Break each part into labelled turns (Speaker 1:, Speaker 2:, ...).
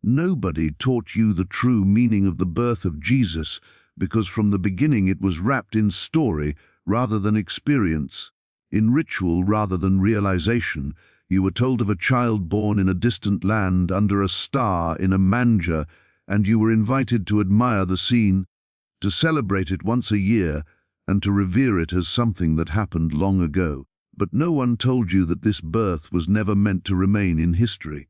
Speaker 1: Nobody taught you the true meaning of the birth of Jesus because from the beginning it was wrapped in story rather than experience, in ritual rather than realization. You were told of a child born in a distant land under a star in a manger, and you were invited to admire the scene, to celebrate it once a year, and to revere it as something that happened long ago. But no one told you that this birth was never meant to remain in history.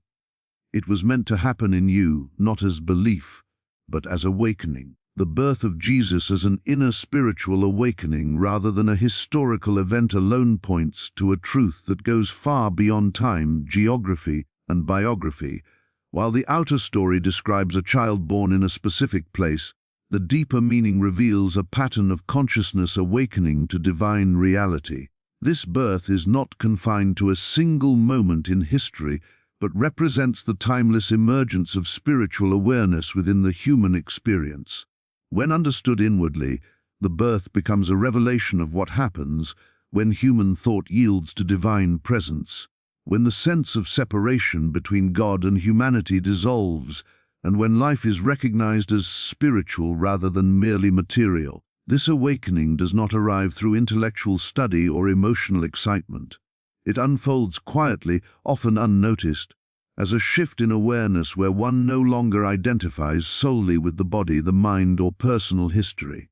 Speaker 1: It was meant to happen in you, not as belief, but as awakening. The birth of Jesus as an inner spiritual awakening rather than a historical event alone points to a truth that goes far beyond time, geography, and biography. While the outer story describes a child born in a specific place, the deeper meaning reveals a pattern of consciousness awakening to divine reality. This birth is not confined to a single moment in history, but represents the timeless emergence of spiritual awareness within the human experience. When understood inwardly, the birth becomes a revelation of what happens when human thought yields to divine presence, when the sense of separation between God and humanity dissolves, and when life is recognized as spiritual rather than merely material. This awakening does not arrive through intellectual study or emotional excitement. It unfolds quietly, often unnoticed, as a shift in awareness where one no longer identifies solely with the body, the mind, or personal history.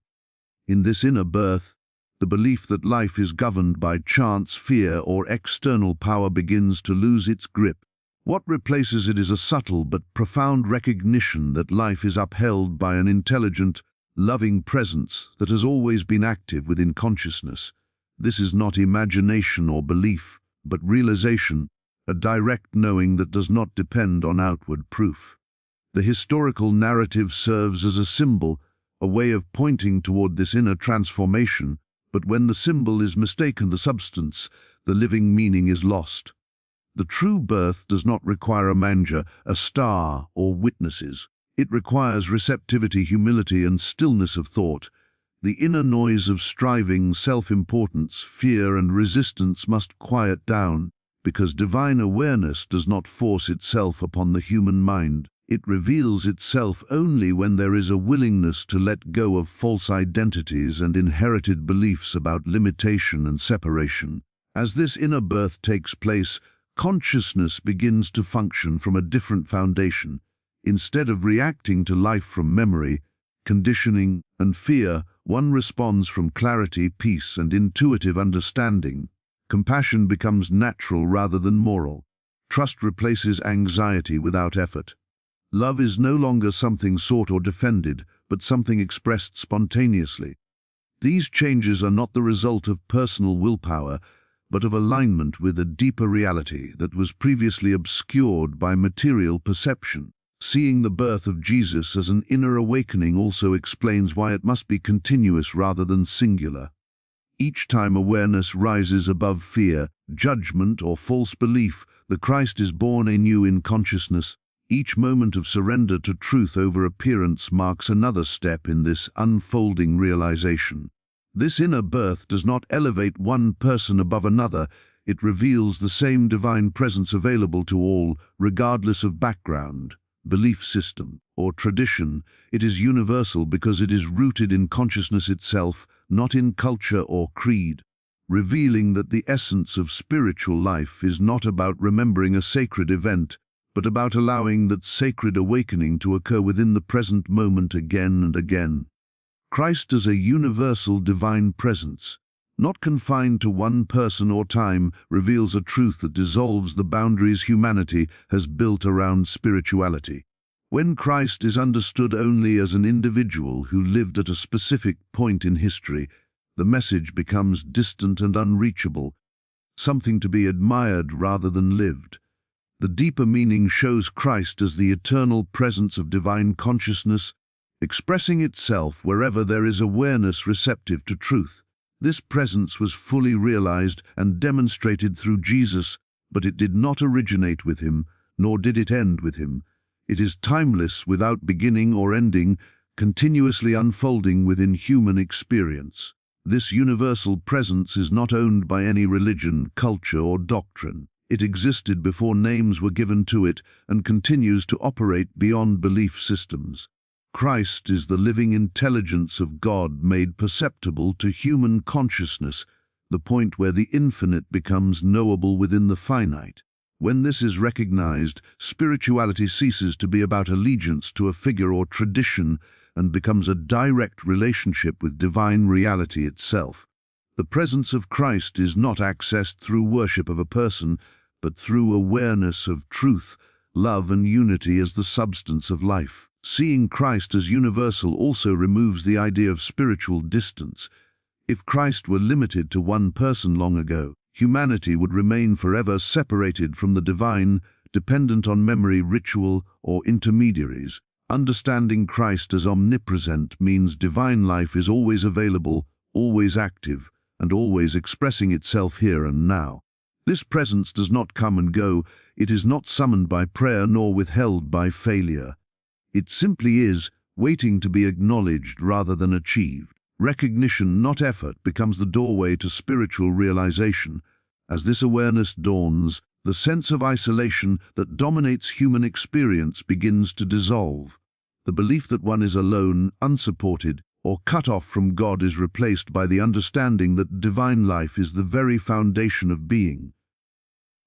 Speaker 1: In this inner birth, the belief that life is governed by chance, fear, or external power begins to lose its grip. What replaces it is a subtle but profound recognition that life is upheld by an intelligent, loving presence that has always been active within consciousness. This is not imagination or belief, but realization, a direct knowing that does not depend on outward proof. The historical narrative serves as a symbol, a way of pointing toward this inner transformation, but when the symbol is mistaken the substance, the living meaning is lost. The true birth does not require a manger, a star, or witnesses. It requires receptivity, humility, and stillness of thought. The inner noise of striving, self-importance, fear, and resistance must quiet down, because divine awareness does not force itself upon the human mind. It reveals itself only when there is a willingness to let go of false identities and inherited beliefs about limitation and separation. As this inner birth takes place, consciousness begins to function from a different foundation. Instead of reacting to life from memory, conditioning, and fear, one responds from clarity, peace, and intuitive understanding. Compassion becomes natural rather than moral. Trust replaces anxiety without effort. Love is no longer something sought or defended, but something expressed spontaneously. These changes are not the result of personal willpower, but of alignment with a deeper reality that was previously obscured by material perception. Seeing the birth of Jesus as an inner awakening also explains why it must be continuous rather than singular. Each time awareness rises above fear, judgment, or false belief, the Christ is born anew in consciousness. Each moment of surrender to truth over appearance marks another step in this unfolding realization. This inner birth does not elevate one person above another, it reveals the same divine presence available to all, regardless of background, belief system, or tradition. It is universal because it is rooted in consciousness itself, not in culture or creed, revealing that the essence of spiritual life is not about remembering a sacred event, but about allowing that sacred awakening to occur within the present moment again and again. Christ as a universal divine presence, not confined to one person or time, reveals a truth that dissolves the boundaries humanity has built around spirituality. When Christ is understood only as an individual who lived at a specific point in history, the message becomes distant and unreachable, something to be admired rather than lived. The deeper meaning shows Christ as the eternal presence of divine consciousness, expressing itself wherever there is awareness receptive to truth. This presence was fully realized and demonstrated through Jesus, but it did not originate with him, nor did it end with him. It is timeless, without beginning or ending, continuously unfolding within human experience. This universal presence is not owned by any religion, culture, or doctrine. It existed before names were given to it and continues to operate beyond belief systems. Christ is the living intelligence of God made perceptible to human consciousness, the point where the infinite becomes knowable within the finite. When this is recognized, spirituality ceases to be about allegiance to a figure or tradition and becomes a direct relationship with divine reality itself. The presence of Christ is not accessed through worship of a person, but through awareness of truth, love and unity as the substance of life. Seeing Christ as universal also removes the idea of spiritual distance. If Christ were limited to one person long ago, humanity would remain forever separated from the divine, dependent on memory, ritual, or intermediaries. Understanding Christ as omnipresent means divine life is always available, always active, and always expressing itself here and now. This presence does not come and go, it is not summoned by prayer nor withheld by failure. It simply is, waiting to be acknowledged rather than achieved. Recognition, not effort, becomes the doorway to spiritual realization. As this awareness dawns, the sense of isolation that dominates human experience begins to dissolve. The belief that one is alone, unsupported, or cut off from God is replaced by the understanding that divine life is the very foundation of being.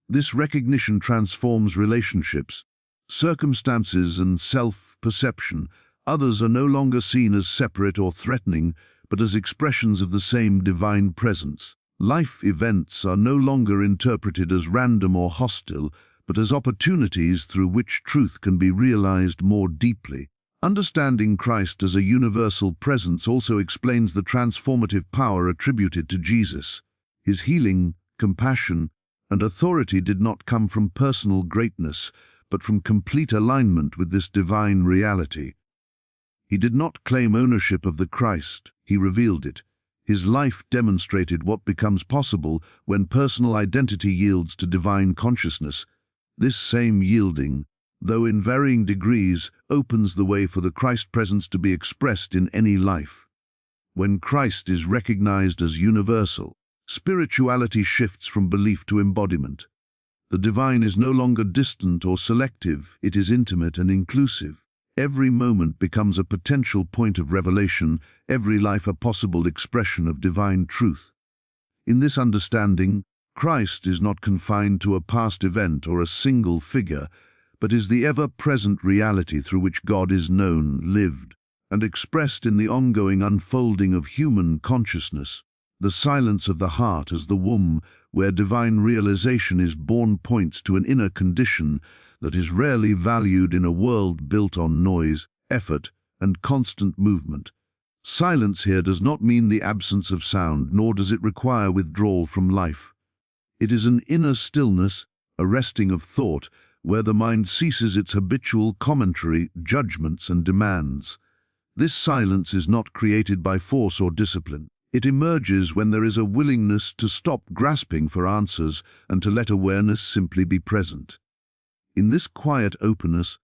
Speaker 1: This recognition transforms relationships, circumstances, and self-perception. Others are no longer seen as separate or threatening, but as expressions of the same divine presence. Life events are no longer interpreted as random or hostile, but as opportunities through which truth can be realized more deeply. Understanding Christ as a universal presence also explains the transformative power attributed to Jesus. His healing, compassion, and authority did not come from personal greatness, but from complete alignment with this divine reality. He did not claim ownership of the Christ, he revealed it. His life demonstrated what becomes possible when personal identity yields to divine consciousness. This same yielding, though in varying degrees, opens the way for the Christ presence to be expressed in any life. When Christ is recognized as universal, spirituality shifts from belief to embodiment. The divine is no longer distant or selective, it is intimate and inclusive. Every moment becomes a potential point of revelation, every life a possible expression of divine truth. In this understanding, Christ is not confined to a past event or a single figure, but is the ever-present reality through which God is known, lived, and expressed in the ongoing unfolding of human consciousness. The silence of the heart as the womb, where divine realization is born, points to an inner condition that is rarely valued in a world built on noise, effort, and constant movement. Silence here does not mean the absence of sound, nor does it require withdrawal from life. It is an inner stillness, a resting of thought, where the mind ceases its habitual commentary, judgments, and demands. This silence is not created by force or discipline. It emerges when there is a willingness to stop grasping for answers and to let awareness simply be present. In this quiet openness,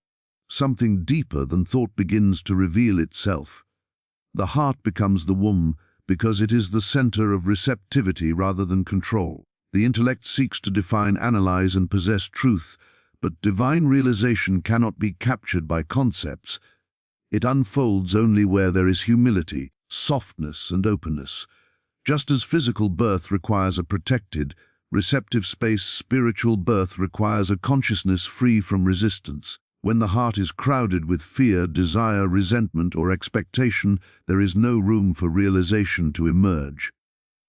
Speaker 1: something deeper than thought begins to reveal itself. The heart becomes the womb because it is the center of receptivity rather than control. The intellect seeks to define, analyze, and possess truth, but divine realization cannot be captured by concepts. It unfolds only where there is humility, softness, and openness. Just as physical birth requires a protected, receptive space, spiritual birth requires a consciousness free from resistance. When the heart is crowded with fear, desire, resentment, or expectation, there is no room for realization to emerge.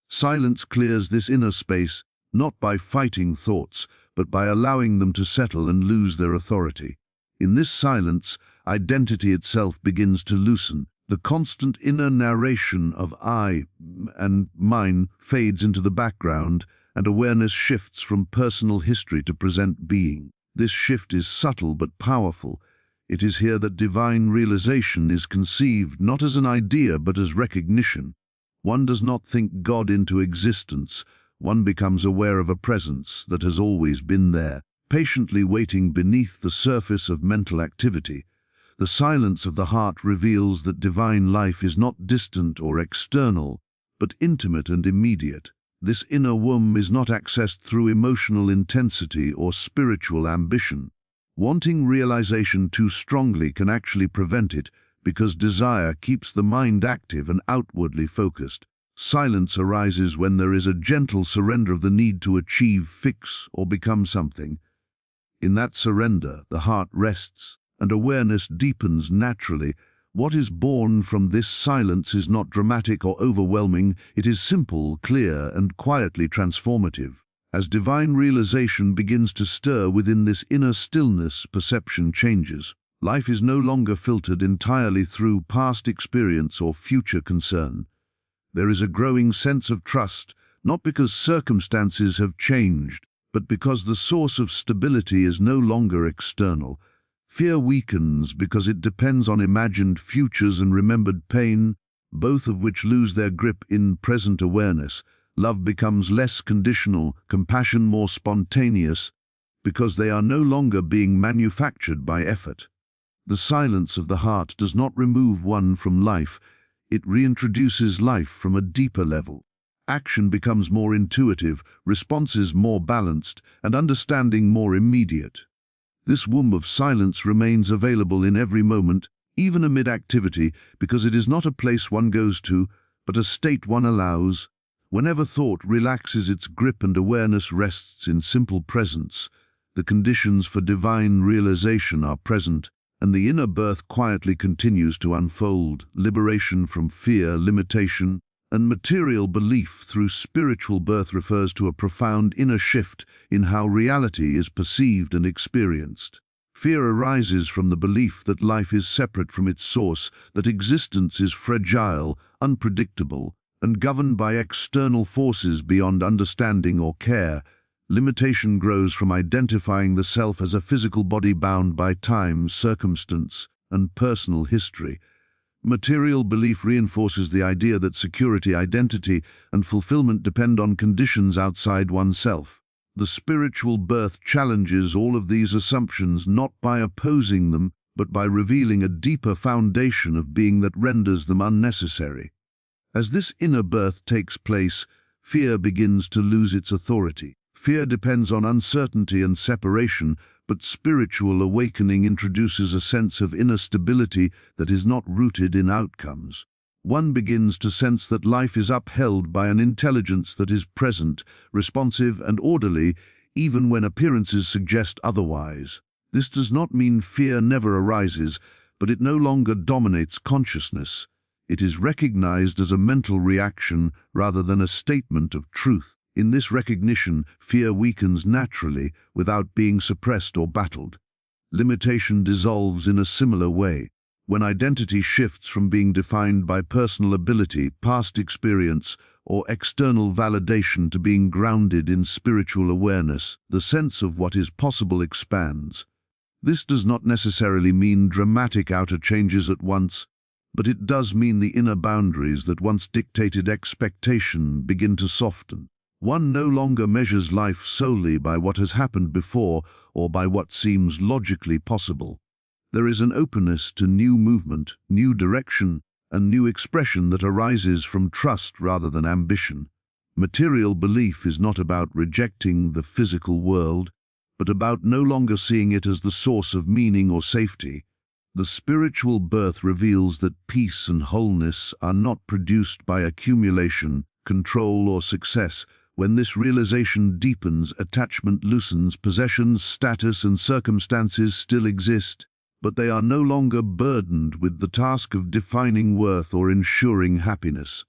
Speaker 1: Silence clears this inner space, not by fighting thoughts, but by allowing them to settle and lose their authority. In this silence, identity itself begins to loosen. The constant inner narration of I and mine fades into the background, and awareness shifts from personal history to present being. This shift is subtle but powerful. It is here that divine realization is conceived not as an idea but as recognition. One does not think God into existence. One becomes aware of a presence that has always been there, patiently waiting beneath the surface of mental activity. The silence of the heart reveals that divine life is not distant or external, but intimate and immediate. This inner womb is not accessed through emotional intensity or spiritual ambition. Wanting realization too strongly can actually prevent it, because desire keeps the mind active and outwardly focused. Silence arises when there is a gentle surrender of the need to achieve, fix, or become something. In that surrender, the heart rests, and awareness deepens naturally. What is born from this silence is not dramatic or overwhelming, it is simple, clear, and quietly transformative. As divine realization begins to stir within this inner stillness, perception changes. Life is no longer filtered entirely through past experience or future concern. There is a growing sense of trust, not because circumstances have changed, but because the source of stability is no longer external. Fear weakens because it depends on imagined futures and remembered pain, both of which lose their grip in present awareness. Love becomes less conditional, compassion more spontaneous, because they are no longer being manufactured by effort. The silence of the heart does not remove one from life, it reintroduces life from a deeper level. Action becomes more intuitive, responses more balanced, and understanding more immediate. This womb of silence remains available in every moment, even amid activity, because it is not a place one goes to, but a state one allows. Whenever thought relaxes its grip and awareness rests in simple presence, the conditions for divine realization are present, and the inner birth quietly continues to unfold. Liberation from fear, limitation, and material belief through spiritual birth refers to a profound inner shift in how reality is perceived and experienced. Fear arises from the belief that life is separate from its source, that existence is fragile, unpredictable, and governed by external forces beyond understanding or care. Limitation grows from identifying the self as a physical body bound by time, circumstance, and personal history. Material belief reinforces the idea that security, identity, and fulfillment depend on conditions outside oneself. The spiritual birth challenges all of these assumptions not by opposing them, but by revealing a deeper foundation of being that renders them unnecessary. As this inner birth takes place, fear begins to lose its authority. Fear depends on uncertainty and separation, but spiritual awakening introduces a sense of inner stability that is not rooted in outcomes. One begins to sense that life is upheld by an intelligence that is present, responsive, and orderly, even when appearances suggest otherwise. This does not mean fear never arises, but it no longer dominates consciousness. It is recognized as a mental reaction rather than a statement of truth. In this recognition, fear weakens naturally without being suppressed or battled. Limitation dissolves in a similar way. When identity shifts from being defined by personal ability, past experience, or external validation to being grounded in spiritual awareness, the sense of what is possible expands. This does not necessarily mean dramatic outer changes at once, but it does mean the inner boundaries that once dictated expectation begin to soften. One no longer measures life solely by what has happened before or by what seems logically possible. There is an openness to new movement, new direction, and new expression that arises from trust rather than ambition. Material belief is not about rejecting the physical world, but about no longer seeing it as the source of meaning or safety. The spiritual birth reveals that peace and wholeness are not produced by accumulation, control, or success. When this realization deepens, attachment loosens, possessions, status, and circumstances still exist, but they are no longer burdened with the task of defining worth or ensuring happiness.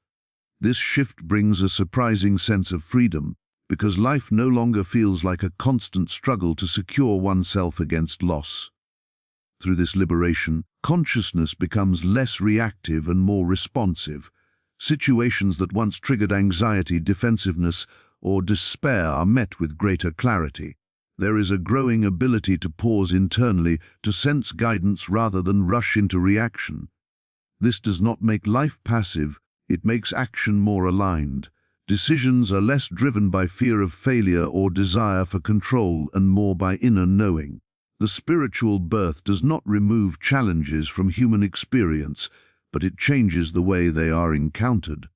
Speaker 1: This shift brings a surprising sense of freedom, because life no longer feels like a constant struggle to secure oneself against loss. Through this liberation, consciousness becomes less reactive and more responsive. Situations that once triggered anxiety, defensiveness, or despair are met with greater clarity. There is a growing ability to pause internally, to sense guidance rather than rush into reaction. This does not make life passive, it makes action more aligned. Decisions are less driven by fear of failure or desire for control and more by inner knowing. The spiritual birth does not remove challenges from human experience, but it changes the way they are encountered.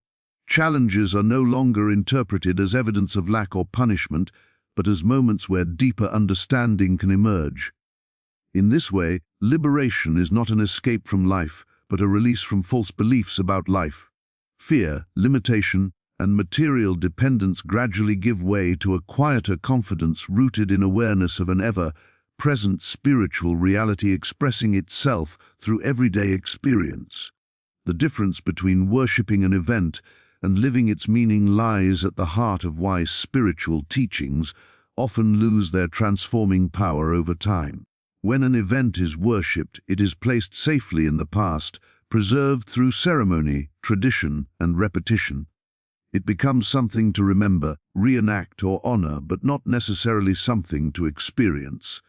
Speaker 1: Challenges are no longer interpreted as evidence of lack or punishment, but as moments where deeper understanding can emerge. In this way, liberation is not an escape from life, but a release from false beliefs about life. Fear, limitation, and material dependence gradually give way to a quieter confidence rooted in awareness of an ever-present spiritual reality expressing itself through everyday experience. The difference between worshipping an event and living its meaning lies at the heart of why spiritual teachings often lose their transforming power over time. When an event is worshipped, it is placed safely in the past, preserved through ceremony, tradition, and repetition. It becomes something to remember, reenact, or honor, but not necessarily something to experience.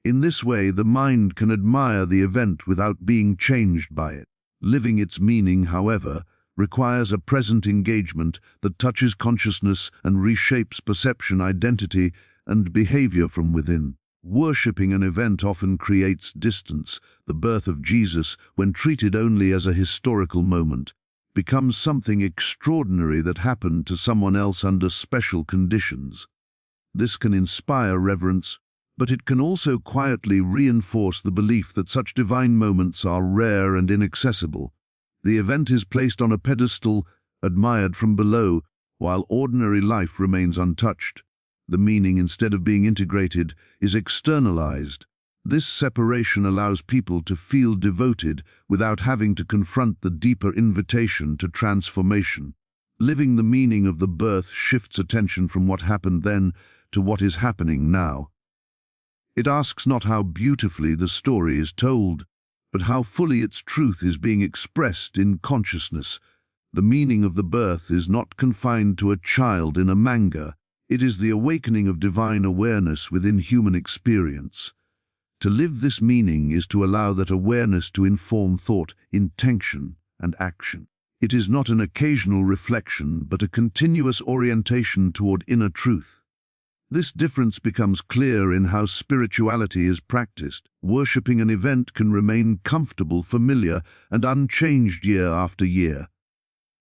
Speaker 1: In this way, the mind can admire the event without being changed by it. Living its meaning, however, requires a present engagement that touches consciousness and reshapes perception, identity, and behavior from within. Worshipping an event often creates distance. The birth of Jesus, when treated only as a historical moment, becomes something extraordinary that happened to someone else under special conditions. This can inspire reverence, but it can also quietly reinforce the belief that such divine moments are rare and inaccessible. The event is placed on a pedestal, admired from below, while ordinary life remains untouched. The meaning, instead of being integrated, is externalized. This separation allows people to feel devoted without having to confront the deeper invitation to transformation. Living the meaning of the birth shifts attention from what happened then to what is happening now. It asks not how beautifully the story is told, but how fully its truth is being expressed in consciousness. The meaning of the birth is not confined to a child in a manga. It is the awakening of divine awareness within human experience. To live this meaning is to allow that awareness to inform thought, intention, and action. It is not an occasional reflection, but a continuous orientation toward inner truth. This difference becomes clear in how spirituality is practiced. Worshipping an event can remain comfortable, familiar, and unchanged year after year.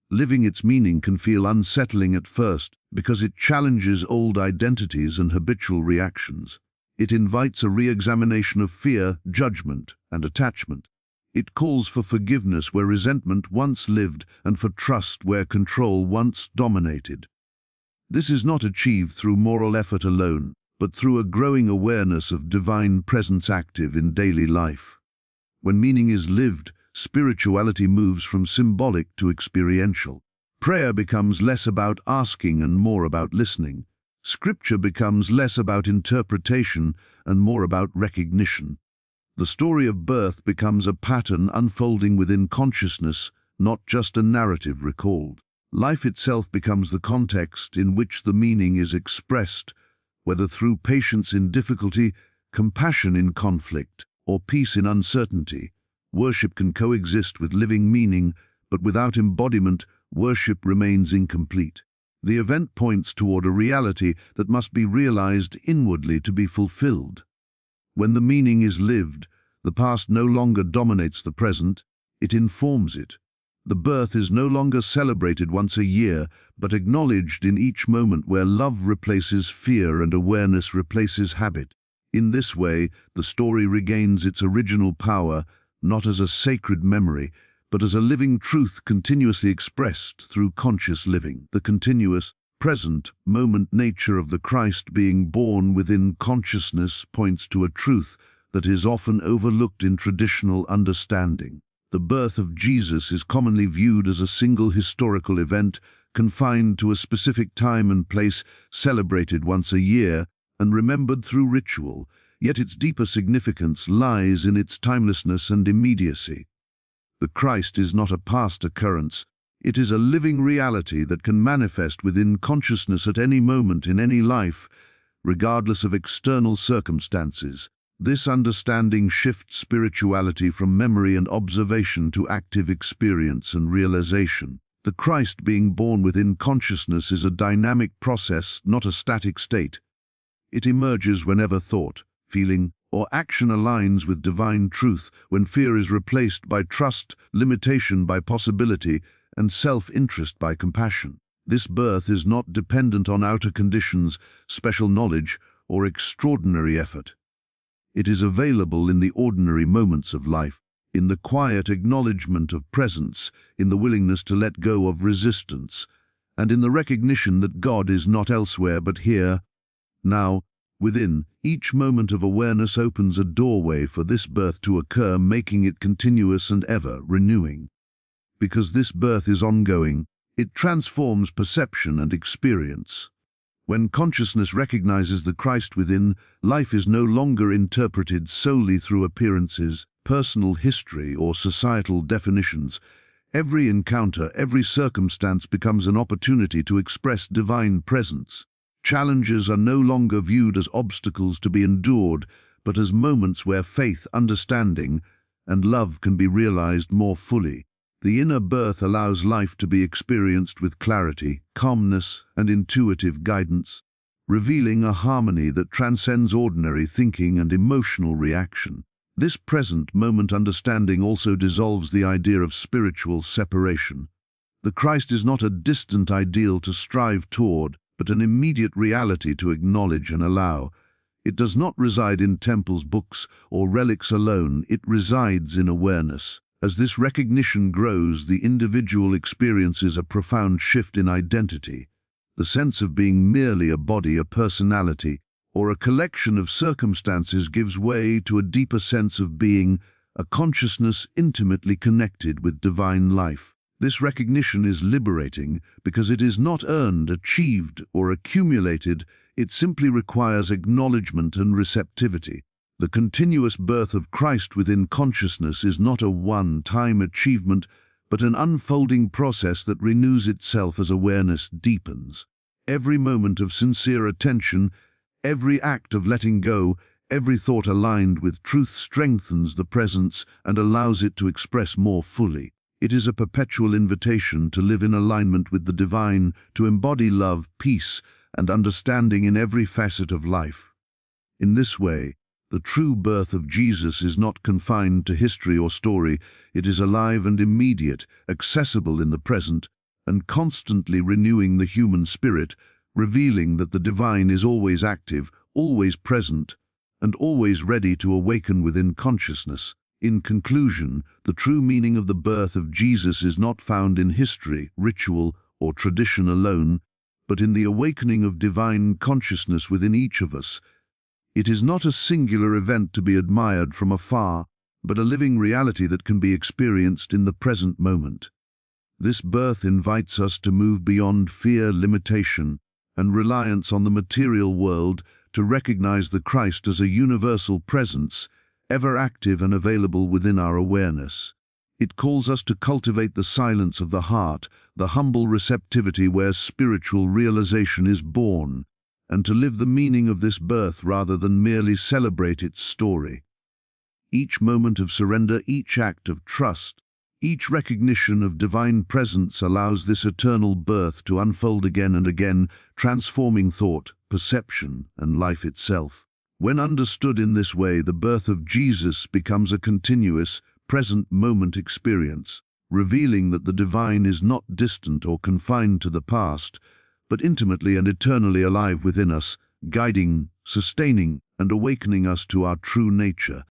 Speaker 1: Living its meaning can feel unsettling at first because it challenges old identities and habitual reactions. It invites a re-examination of fear, judgment, and attachment. It calls for forgiveness where resentment once lived and for trust where control once dominated. This is not achieved through moral effort alone, but through a growing awareness of divine presence active in daily life. When meaning is lived, spirituality moves from symbolic to experiential. Prayer becomes less about asking and more about listening. Scripture becomes less about interpretation and more about recognition. The story of birth becomes a pattern unfolding within consciousness, not just a narrative recalled. Life itself becomes the context in which the meaning is expressed, whether through patience in difficulty, compassion in conflict, or peace in uncertainty. Worship can coexist with living meaning, but without embodiment, worship remains incomplete. The event points toward a reality that must be realized inwardly to be fulfilled. When the meaning is lived, the past no longer dominates the present, it informs it. The birth is no longer celebrated once a year, but acknowledged in each moment where love replaces fear and awareness replaces habit. In this way, the story regains its original power, not as a sacred memory, but as a living truth continuously expressed through conscious living. The continuous, present, moment nature of the Christ being born within consciousness points to a truth that is often overlooked in traditional understanding. The birth of Jesus is commonly viewed as a single historical event, confined to a specific time and place, celebrated once a year, and remembered through ritual, yet its deeper significance lies in its timelessness and immediacy. The Christ is not a past occurrence, it is a living reality that can manifest within consciousness at any moment in any life, regardless of external circumstances. This understanding shifts spirituality from memory and observation to active experience and realization. The Christ being born within consciousness is a dynamic process, not a static state. It emerges whenever thought, feeling, or action aligns with divine truth, when fear is replaced by trust, limitation by possibility, and self-interest by compassion. This birth is not dependent on outer conditions, special knowledge, or extraordinary effort. It is available in the ordinary moments of life, in the quiet acknowledgement of presence, in the willingness to let go of resistance, and in the recognition that God is not elsewhere but here, now, within. Each moment of awareness opens a doorway for this birth to occur, making it continuous and ever renewing. Because this birth is ongoing, it transforms perception and experience. When consciousness recognizes the Christ within, life is no longer interpreted solely through appearances, personal history, or societal definitions. Every encounter, every circumstance becomes an opportunity to express divine presence. Challenges are no longer viewed as obstacles to be endured, but as moments where faith, understanding, and love can be realized more fully. The inner birth allows life to be experienced with clarity, calmness, and intuitive guidance, revealing a harmony that transcends ordinary thinking and emotional reaction. This present moment understanding also dissolves the idea of spiritual separation. The Christ is not a distant ideal to strive toward, but an immediate reality to acknowledge and allow. It does not reside in temples, books, or relics alone. It resides in awareness. As this recognition grows, the individual experiences a profound shift in identity. The sense of being merely a body, a personality, or a collection of circumstances gives way to a deeper sense of being, a consciousness intimately connected with divine life. This recognition is liberating because it is not earned, achieved, or accumulated. It simply requires acknowledgement and receptivity. The continuous birth of Christ within consciousness is not a one-time achievement, but an unfolding process that renews itself as awareness deepens. Every moment of sincere attention, every act of letting go, every thought aligned with truth strengthens the presence and allows it to express more fully. It is a perpetual invitation to live in alignment with the divine, to embody love, peace, and understanding in every facet of life. In this way, the true birth of Jesus is not confined to history or story. It is alive and immediate, accessible in the present, and constantly renewing the human spirit, revealing that the divine is always active, always present, and always ready to awaken within consciousness. In conclusion, the true meaning of the birth of Jesus is not found in history, ritual, or tradition alone, but in the awakening of divine consciousness within each of us. It is not a singular event to be admired from afar, but a living reality that can be experienced in the present moment. This birth invites us to move beyond fear, limitation, and reliance on the material world, to recognize the Christ as a universal presence, ever active and available within our awareness. It calls us to cultivate the silence of the heart, the humble receptivity where spiritual realization is born, and to live the meaning of this birth rather than merely celebrate its story. Each moment of surrender, each act of trust, each recognition of divine presence allows this eternal birth to unfold again and again, transforming thought, perception, and life itself. When understood in this way, the birth of Jesus becomes a continuous, present moment experience, revealing that the divine is not distant or confined to the past, but intimately and eternally alive within us, guiding, sustaining, and awakening us to our true nature.